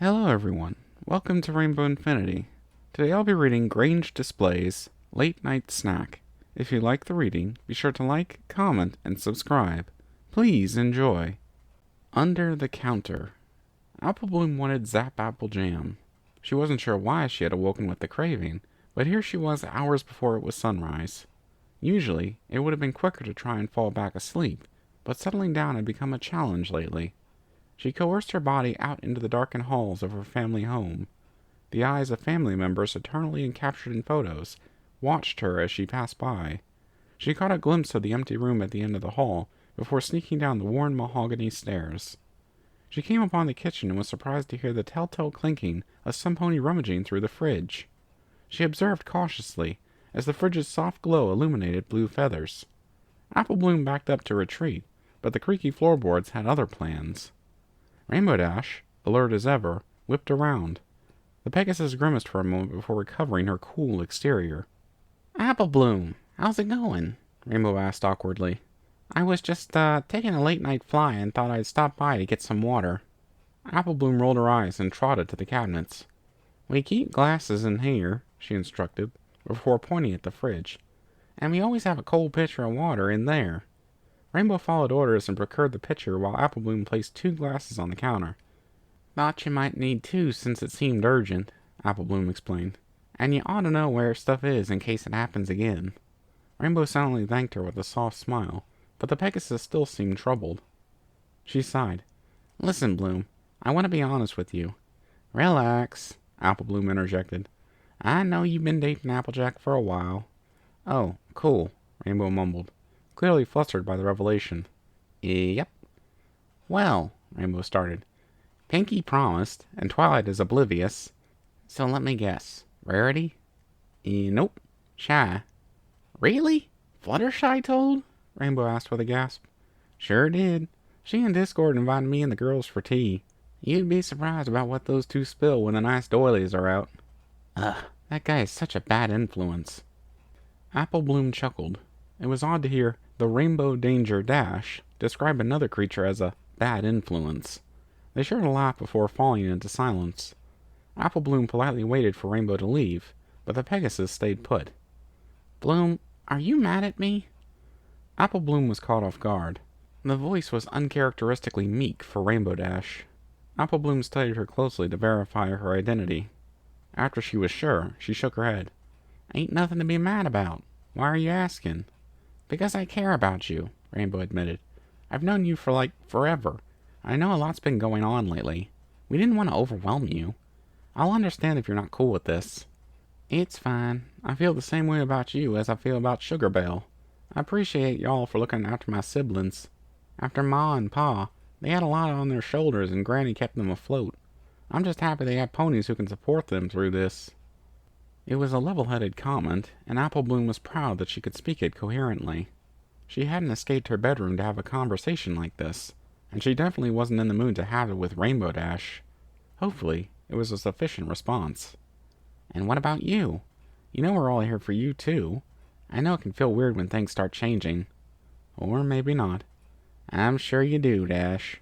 Hello everyone, welcome to Rainbow Infinity. Today I'll be reading GrangeDisplay's Late Night Snack. If you like the reading, be sure to like, comment, and subscribe. Please enjoy. Under the Counter. Apple Bloom wanted Zap Apple Jam. She wasn't sure why she had awoken with the craving, but here she was hours before it was sunrise. Usually, it would have been quicker to try and fall back asleep, but settling down had become a challenge lately. She coerced her body out into the darkened halls of her family home. The eyes of family members eternally encaptured in photos watched her as she passed by. She caught a glimpse of the empty room at the end of the hall before sneaking down the worn mahogany stairs. She came upon the kitchen and was surprised to hear the telltale clinking of some pony rummaging through the fridge. She observed cautiously as the fridge's soft glow illuminated blue feathers. Apple Bloom backed up to retreat, but the creaky floorboards had other plans. Rainbow Dash, alert as ever, whipped around. The Pegasus grimaced for a moment before recovering her cool exterior. "Apple Bloom, how's it going?" Rainbow asked awkwardly. "I was just taking a late-night fly and thought I'd stop by to get some water." Apple Bloom rolled her eyes and trotted to the cabinets. "We keep glasses in here," she instructed, before pointing at the fridge. "And we always have a cold pitcher of water in there." Rainbow followed orders and procured the pitcher while Apple Bloom placed 2 glasses on the counter. "Thought you might need 2 since it seemed urgent," Apple Bloom explained. "And you ought to know where stuff is in case it happens again." Rainbow silently thanked her with a soft smile, but the Pegasus still seemed troubled. She sighed. "Listen, Bloom, I want to be honest with you." "Relax," Apple Bloom interjected. "I know you've been dating Applejack for a while." "Oh, cool," Rainbow mumbled, clearly flustered by the revelation. "Yep." "Well," Rainbow started. "Pinky promised, and Twilight is oblivious. So let me guess. Rarity?" "Nope. Shy." "Really? Fluttershy told?" Rainbow asked with a gasp. "Sure did. She and Discord invited me and the girls for tea. You'd be surprised about what those two spill when the nice doilies are out. Ugh, that guy is such a bad influence." Apple Bloom chuckled. It was odd to hear the Rainbow Danger Dash describe another creature as a bad influence. They shared a laugh before falling into silence. Apple Bloom politely waited for Rainbow to leave, but the Pegasus stayed put. "Bloom, are you mad at me?" Apple Bloom was caught off guard. The voice was uncharacteristically meek for Rainbow Dash. Apple Bloom studied her closely to verify her identity. After she was sure, she shook her head. "Ain't nothing to be mad about. Why are you asking?" "Because I care about you," Rainbow admitted. "I've known you for forever. I know a lot's been going on lately. We didn't want to overwhelm you. I'll understand if you're not cool with this." "It's fine. I feel the same way about you as I feel about Sugar Belle. I appreciate y'all for looking after my siblings. After Ma and Pa, they had a lot on their shoulders and Granny kept them afloat. I'm just happy they have ponies who can support them through this." It was a level-headed comment, and Apple Bloom was proud that she could speak it coherently. She hadn't escaped her bedroom to have a conversation like this, and she definitely wasn't in the mood to have it with Rainbow Dash. Hopefully, it was a sufficient response. "And what about you? You know we're all here for you, too. I know it can feel weird when things start changing. Or maybe not." "I'm sure you do, Dash."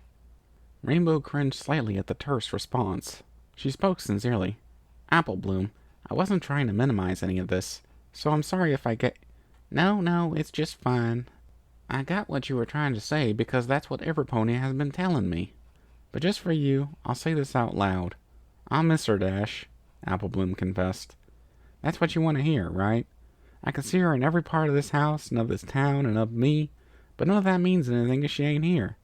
Rainbow cringed slightly at the terse response. She spoke sincerely. "Apple Bloom, I wasn't trying to minimize any of this, so I'm sorry if I get—" No, it's just fine. I got what you were trying to say because that's what every pony has been telling me. But just for you, I'll say this out loud. I'll miss her, Dash," Apple Bloom confessed. "That's what you want to hear, right? I can see her in every part of this house and of this town and of me, but none of that means anything if she ain't here.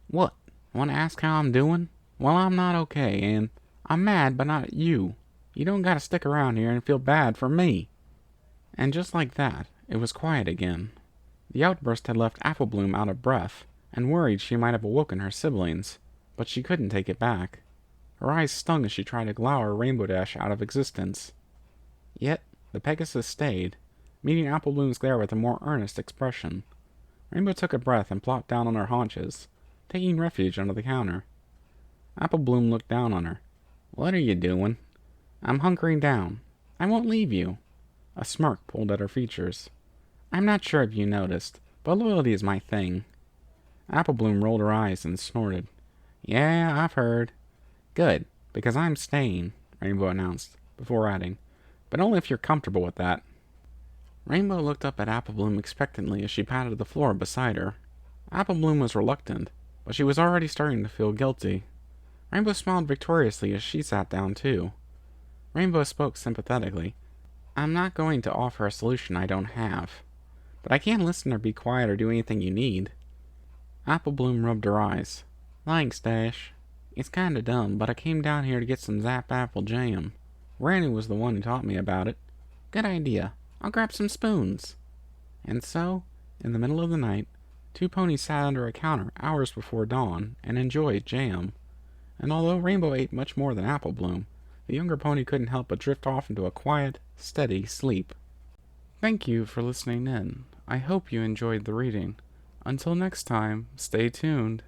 What? Want to ask how I'm doing? Well, I'm not okay, and I'm mad, but not at you. You don't gotta stick around here and feel bad for me." And just like that, it was quiet again. The outburst had left Apple Bloom out of breath, and worried she might have awoken her siblings, but she couldn't take it back. Her eyes stung as she tried to glower Rainbow Dash out of existence. Yet, the Pegasus stayed, meeting Apple Bloom's glare with a more earnest expression. Rainbow took a breath and plopped down on her haunches, taking refuge under the counter. Apple Bloom looked down on her. "What are you doing?" "I'm hunkering down. I won't leave you." A smirk pulled at her features. "I'm not sure if you noticed, but loyalty is my thing." Apple Bloom rolled her eyes and snorted. "Yeah, I've heard." Good, because I'm staying, Rainbow announced, before adding, but only if you're comfortable with that. Rainbow looked up at Apple Bloom expectantly as she patted the floor beside her. Apple Bloom was reluctant, but she was already starting to feel guilty. Rainbow smiled victoriously as she sat down too. Rainbow spoke sympathetically. I'm not going to offer a solution I don't have, but I can listen or be quiet or do anything you need. Apple Bloom rubbed her eyes. Thanks, Dash. It's kinda dumb, but I came down here to get some Zap Apple Jam. Randy was the one who taught me about it. Good idea. I'll grab some spoons. And so, in the middle of the night, two ponies sat under a counter hours before dawn and enjoyed jam. And although Rainbow ate much more than Apple Bloom, the younger pony couldn't help but drift off into a quiet, steady sleep. Thank you for listening in. I hope you enjoyed the reading. Until next time, stay tuned.